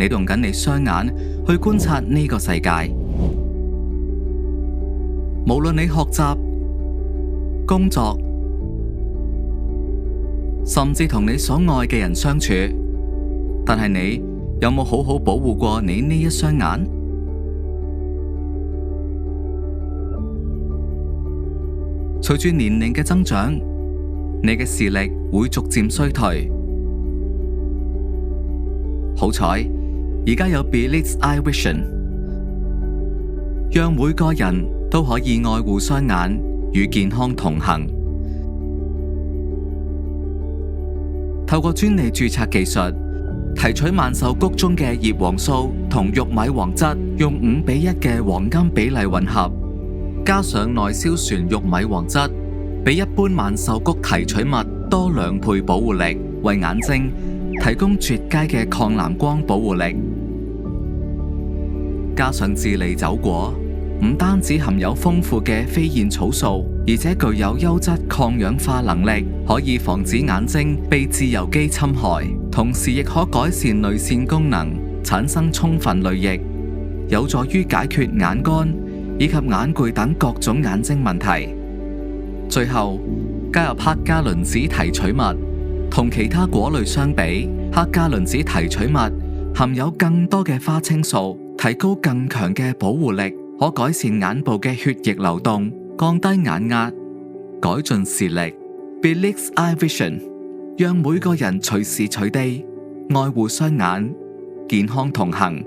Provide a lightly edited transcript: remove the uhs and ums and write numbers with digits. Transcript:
你用緊你雙眼去觀察呢個世界。無論你學習、工作，甚至同你所愛嘅人相處，但係你有冇好好保護過你呢一雙眼？隨住年齡嘅增長，你嘅視力會逐漸衰退。好彩，而家有 Belize Eye Vision， 讓每個人都可以愛護雙眼，與健康同行。透過專利註冊技術，提取萬壽菊中嘅葉黃素同玉米黃質，用5:1嘅黃金比例混合，加上內硝旋玉米黃質，比一般萬壽菊提取物多2倍保護力，為眼睛提供絕佳嘅抗藍光保護力。加上智利酒果，唔單止含有豐富嘅飛燕草素，而且具有優質抗氧化能力，可以防止眼睛被自由基侵害，同時亦可改善淚腺功能，產生充分淚液，有助於解決眼乾以及眼攰等各種眼睛問題。最後，加入黑加侖子提取物，同其他果類相比，黑加侖子提取物含有更多嘅花青素，提高更強嘅保護力，可改善眼部嘅血液流動，降低眼壓，改進視力。Belize Eye Vision 讓每個人隨時隨地愛護雙眼，健康同行。